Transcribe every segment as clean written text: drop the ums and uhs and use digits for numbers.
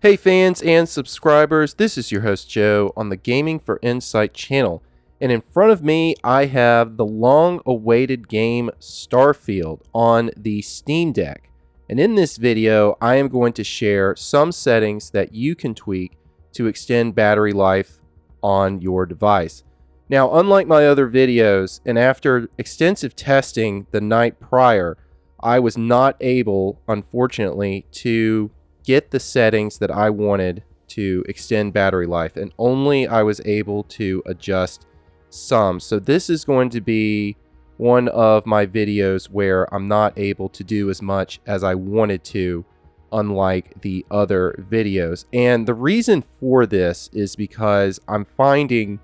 Hey fans and subscribers, this is your host Joe on the Gaming for Insight channel, and in front of me I have the long-awaited game Starfield on the Steam Deck. And in this video I am going to share some settings that you can tweak to extend battery life on your device. Now, unlike my other videos, and after extensive testing the night prior, I was not able, unfortunately, to get the settings that I wanted to extend battery life, and only I was able to adjust some. So this is going to be one of my videos where I'm not able to do as much as I wanted to, unlike the other videos. And the reason for this is because I'm finding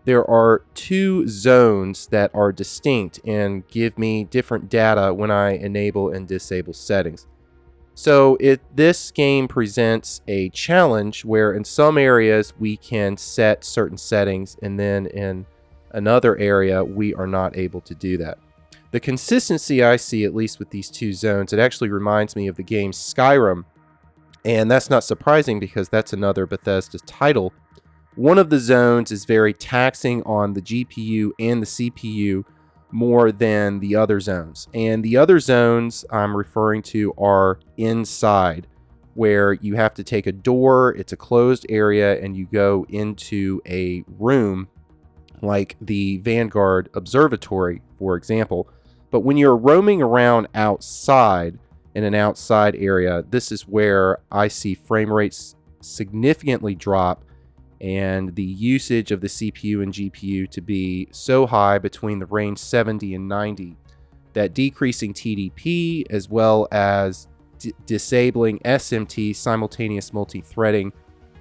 there are two zones that are distinct and give me different data when I enable and disable settings. So this game presents a challenge where in some areas we can set certain settings, and then in another area we are not able to do that. The consistency I see, at least with these two zones, it actually reminds me of the game Skyrim, and that's not surprising because that's another Bethesda title. One of the zones is very taxing on the GPU and the CPU more than the other zones. And the other zones I'm referring to are inside, where you have to take a door, it's a closed area, and you go into a room like the Vanguard Observatory, for example. But when you're roaming around outside in an outside area, this is where I see frame rates significantly drop and the usage of the CPU and GPU to be so high between the range 70 and 90 that decreasing TDP as well as disabling SMT, simultaneous multi-threading,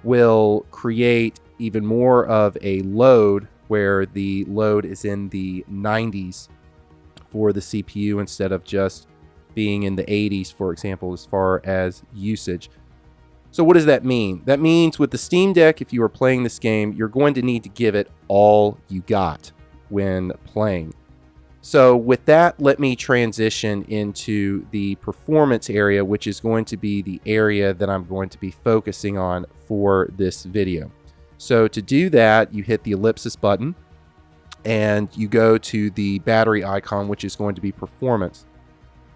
will create even more of a load where the load is in the 90s for the CPU instead of just being in the 80s, for example, as far as usage. So what does that mean? That means with the Steam Deck, if you are playing this game, you're going to need to give it all you got when playing. So with that, let me transition into the performance area, which is going to be the area that I'm going to be focusing on for this video. So to do that, you hit the ellipsis button and you go to the battery icon, which is going to be performance.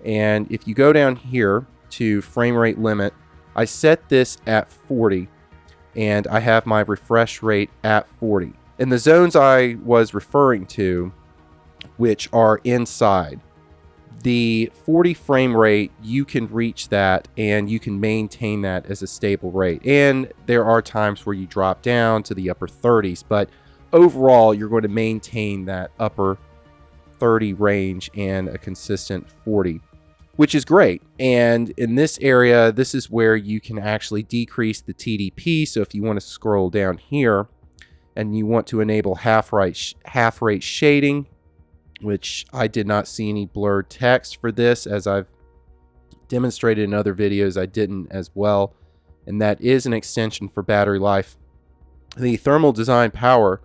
And if you go down here to frame rate limit, I set this at 40 and I have my refresh rate at 40. In the zones I was referring to, which are inside, the 40 frame rate, you can reach that and you can maintain that as a stable rate. And there are times where you drop down to the upper 30s, but overall you're going to maintain that upper 30 range and a consistent 40. Which is great. And in this area, this is where you can actually decrease the TDP. So if you want to scroll down here and you want to enable half rate shading, which I did not see any blurred text for this, as I've demonstrated in other videos, I didn't as well. And that is an extension for battery life. The thermal design power,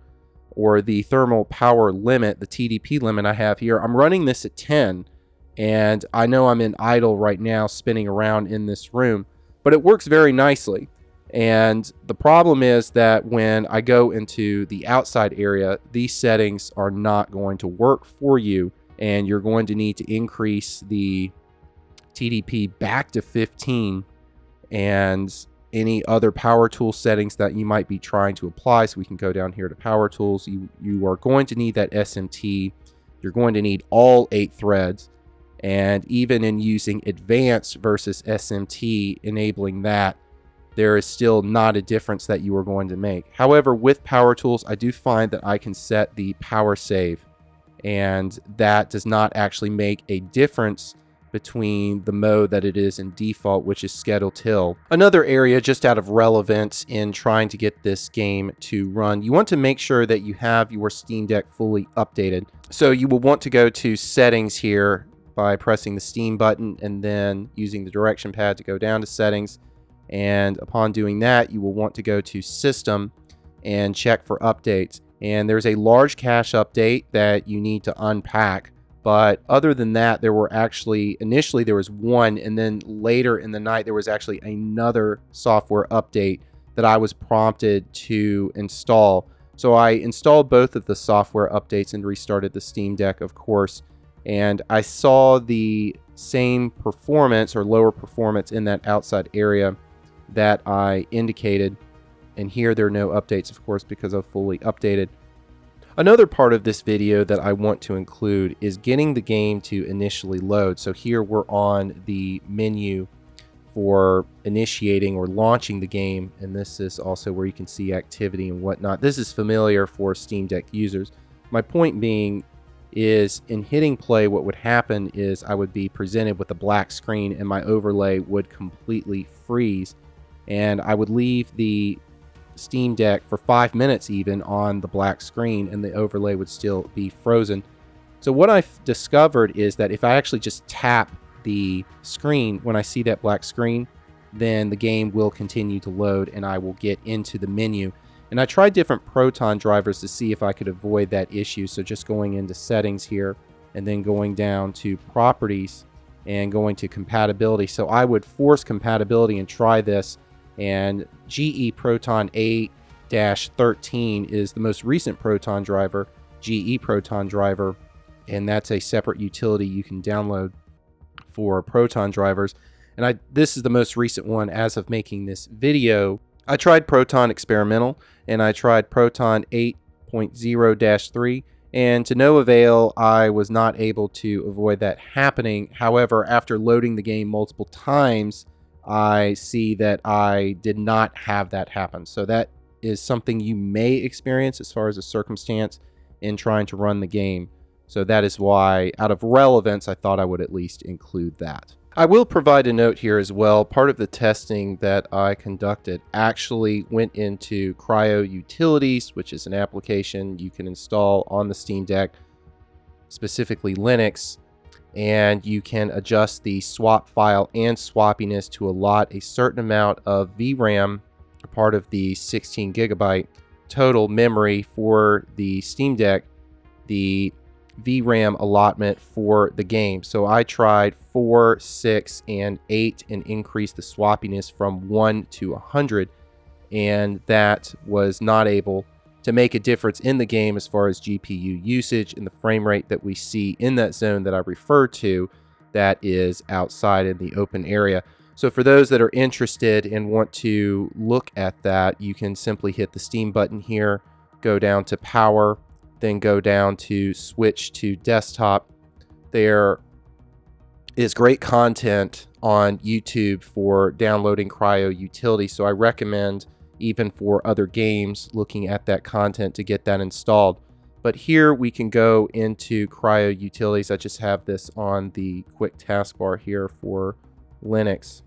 or the thermal power limit, the TDP limit I have here, I'm running this at 10. And I know I'm in idle right now spinning around in this room, but it works very nicely. And the problem is that when I go into the outside area, these settings are not going to work for you, and you're going to need to increase the TDP back to 15 and any other power tool settings that you might be trying to apply. So we can go down here to power tools. You are going to need that SMT. You're going to need all 8 threads. And even in using advanced versus SMT, enabling that, there is still not a difference that you are going to make. However, with power tools, I do find that I can set the power save, and that does not actually make a difference between the mode that it is in default, which is schedule till. Another area just out of relevance in trying to get this game to run, you want to make sure that you have your Steam Deck fully updated. So you will want to go to settings here by pressing the Steam button and then using the direction pad to go down to settings. And upon doing that, you will want to go to system and check for updates. And there's a large cache update that you need to unpack But other than that, there were actually, initially there was one, and then later in the night, there was actually another software update that I was prompted to install. So I installed both of the software updates and restarted the Steam Deck, of course. And I saw the same performance or lower performance in that outside area that I indicated. And here there are no updates, of course, because I've fully updated. Another part of this video that I want to include is getting the game to initially load. So here we're on the menu for initiating or launching the game, and this is also where you can see activity and whatnot. This is familiar for Steam Deck users. My point being is, in hitting play, what would happen is I would be presented with a black screen and my overlay would completely freeze, and I would leave the Steam Deck for 5 minutes even on the black screen and the overlay would still be frozen. So what I've discovered is that if I actually just tap the screen when I see that black screen, then the game will continue to load and I will get into the menu. And I tried different Proton drivers to see if I could avoid that issue. So just going into settings here and then going down to properties and going to compatibility. So I would force compatibility and try this. And GE Proton A-13 is the most recent Proton driver, GE Proton driver, and that's a separate utility you can download for Proton drivers. And this is the most recent one as of making this video. I tried Proton Experimental and I tried Proton 8.0-3, and to no avail. I was not able to avoid that happening. However, after loading the game multiple times, I see that I did not have that happen. So that is something you may experience as far as a circumstance in trying to run the game. So that is why, out of relevance, I thought I would at least include that. I will provide a note here as well. Part of the testing that I conducted actually went into Cryo Utilities, which is an application you can install on the Steam Deck, specifically Linux, and you can adjust the swap file and swappiness to allot a certain amount of VRAM, a part of the 16 gigabyte total memory for the Steam Deck, the VRAM allotment for the game. So I tried 4, 6, and 8 and increased the swappiness from 1 to 100, and that was not able to make a difference in the game as far as GPU usage and the frame rate that we see in that zone that I refer to, that is outside in the open area. So for those that are interested and want to look at that, you can simply hit the Steam button here, go down to power, then go down to switch to desktop. There is great content on YouTube for downloading Cryo Utility, so I recommend, even for other games, looking at that content to get that installed. But here we can go into Cryo Utilities. I just have this on the quick taskbar here for Linux.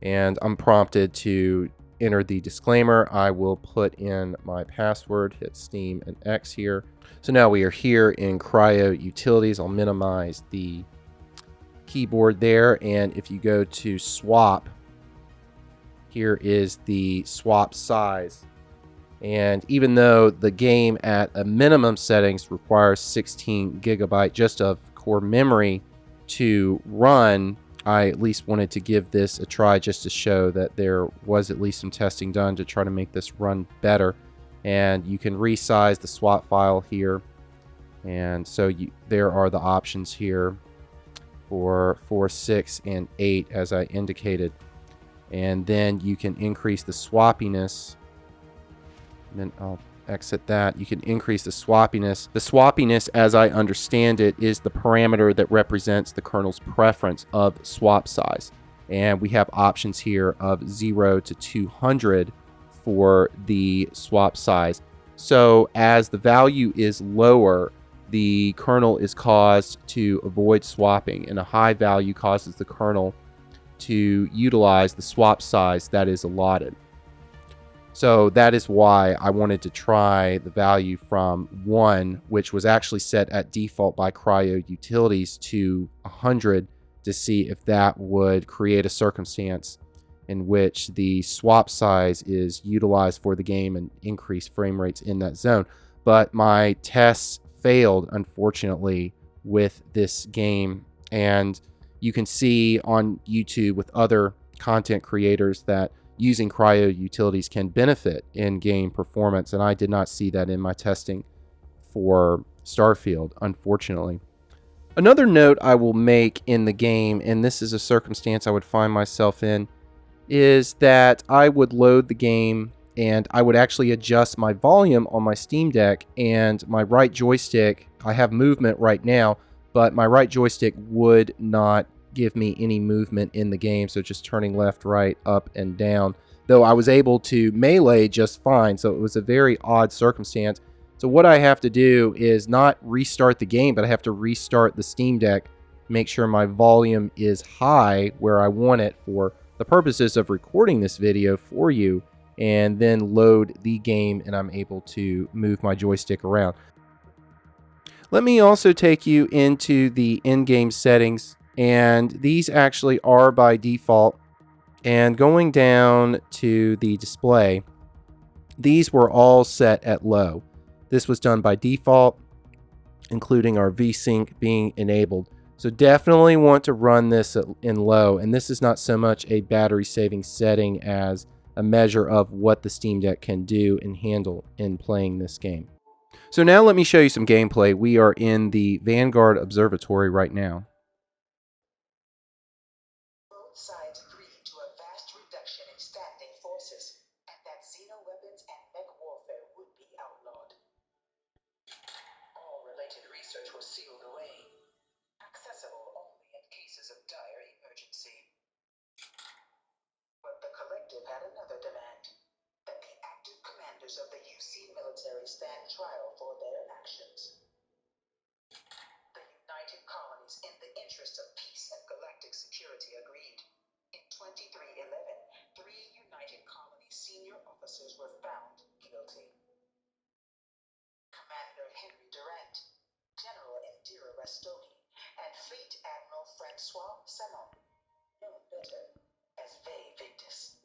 And I'm prompted to enter the disclaimer. I will put in my password, hit Steam and X here. So now we are here in Cryo Utilities. I'll minimize the keyboard there. And if you go to swap, here is the swap size. And even though the game at a minimum settings requires 16 gigabyte just of core memory to run, I at least wanted to give this a try just to show that there was at least some testing done to try to make this run better. And you can resize the swap file here. And so there are the options here for 4, 6, and 8 as I indicated. And then you can increase the swappiness. And then I'll exit that. You can increase the swappiness. The swappiness, as I understand it, is the parameter that represents the kernel's preference of swap size. And we have options here of 0 to 200 for the swap size. So as the value is lower, the kernel is caused to avoid swapping, and a high value causes the kernel to utilize the swap size that is allotted. So that is why I wanted to try the value from 1, which was actually set at default by Cryo Utilities, to 100 to see if that would create a circumstance in which the swap size is utilized for the game and increase frame rates in that zone. But my tests failed, unfortunately, with this game. And you can see on YouTube with other content creators that using Cryo utilities can benefit in game performance. And I did not see that in my testing for Starfield, unfortunately. Another note I will make in the game, and this is a circumstance I would find myself in, is that I would load the game and I would actually adjust my volume on my Steam Deck, and my right joystick, I have movement right now, but my right joystick would not give me any movement in the game, so just turning left, right, up, and down, though I was able to melee just fine, so it was a very odd circumstance. So what I have to do is not restart the game, but I have to restart the Steam Deck, make sure my volume is high where I want it for the purposes of recording this video for you, and then load the game, and I'm able to move my joystick around. Let me also take you into the in-game settings, and these actually are by default. And going down to the display, these were all set at low. This was done by default, including our VSync being enabled. So definitely want to run this in low, and this is not so much a battery saving setting as a measure of what the Steam Deck can do and handle in playing this game. So now let me show you some gameplay. We are in the Vanguard Observatory right now. Both sides agreed to a vast reduction in standing forces, and that xeno-weapons and mech warfare would be outlawed. All related research was sealed away, accessible only in cases of dire emergency. But the collective had another demand, that the active commanders of the UC military stand trial for their actions. The United Colonies, in the interest of peace and galactic security, agreed. In 2311, 3 United Colonies senior officers were found guilty. Commander Henry Durant, General Indira Rastoni, and Fleet Admiral Francois Samon, known better as Ve Victus.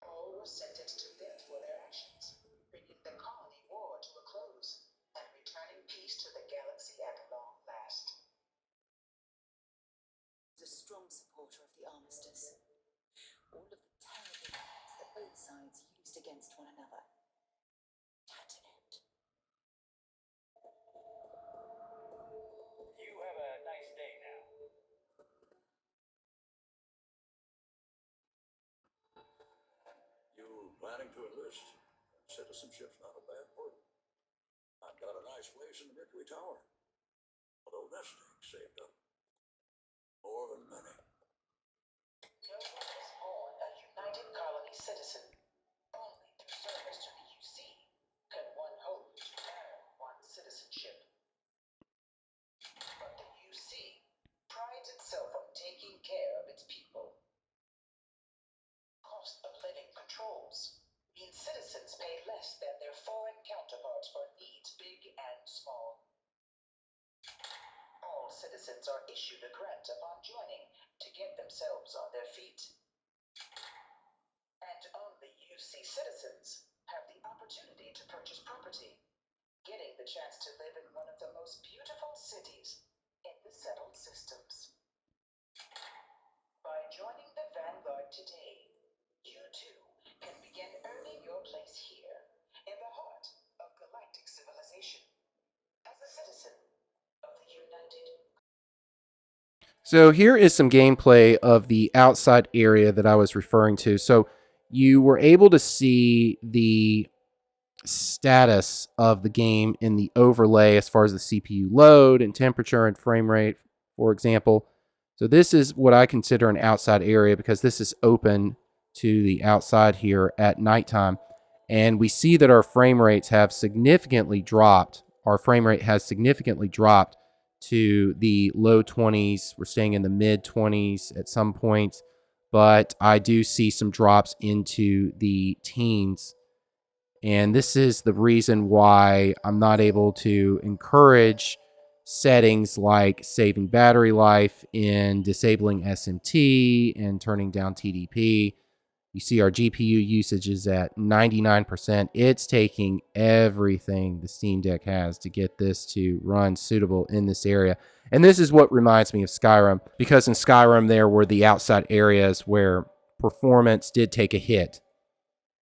All were sentenced to death for their actions, bringing the colony war to a close and returning peace to the galaxy at long last. A strong supporter of the armistice. All of the terrible plans that both sides used against one another had an end. You have a nice day now. You planning to enlist? Citizenship's not a bad word. I've got a nice place in the Mercury Tower. Although nesting saved up more than many. No one is born a United Colony citizen. Only through service to the UC can one hope to earn one's citizenship. But the UC prides itself on taking care of its people. Cost of living controls mean citizens pay less than their foreign counterparts for needs big and small. All citizens are issued a grant upon joining to get themselves on their feet. And only UC citizens have the opportunity to purchase property, getting the chance to live in one of the most beautiful cities in the settled systems. By joining the Vanguard today, you too can begin earning your place here, in the heart of galactic civilization, as a citizen of the United. So here is some gameplay of the outside area that I was referring to. So you were able to see the status of the game in the overlay as far as the CPU load and temperature and frame rate, for example. So this is what I consider an outside area because this is open to the outside here at nighttime. And we see that our frame rates have significantly dropped. Our frame rate has significantly dropped to the low 20s. We're staying in the mid 20s at some points, but I do see some drops into the teens. And this is the reason why I'm not able to encourage settings like saving battery life and disabling SMT and turning down TDP. You see our GPU usage is at 99%. It's taking everything the Steam Deck has to get this to run suitable in this area. And this is what reminds me of Skyrim, because in Skyrim there were the outside areas where performance did take a hit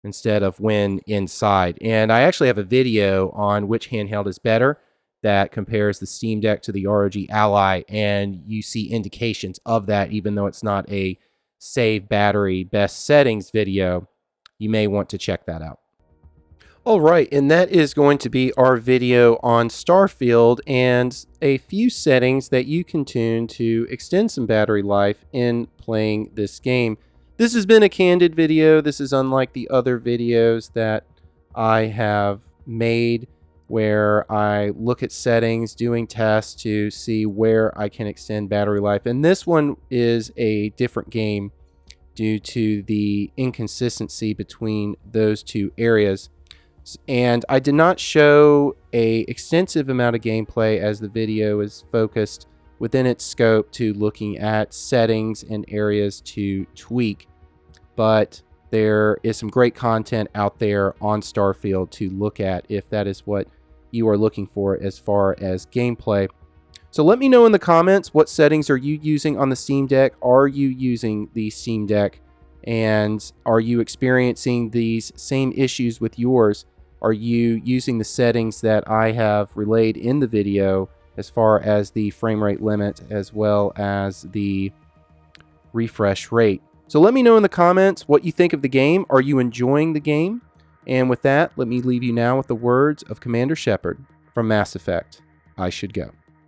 instead of when inside. And I actually have a video on which handheld is better that compares the Steam Deck to the ROG Ally, and you see indications of that, even though it's not a save battery best settings video. You may want to check that out. All right, and that is going to be our video on Starfield and a few settings that you can tune to extend some battery life in playing this game. This has been a candid video. This is unlike the other videos that I have made where I look at settings, doing tests to see where I can extend battery life. And this one is a different game due to the inconsistency between those two areas. And I did not show an extensive amount of gameplay as the video is focused within its scope to looking at settings and areas to tweak. But there is some great content out there on Starfield to look at if that is what you are looking for as far as gameplay. So let me know in the comments, what settings are you using on the Steam Deck? Are you using the Steam Deck? And are you experiencing these same issues with yours? Are you using the settings that I have relayed in the video as far as the frame rate limit as well as the refresh rate? So let me know in the comments what you think of the game. Are you enjoying the game? And with that, let me leave you now with the words of Commander Shepard from Mass Effect. I should go.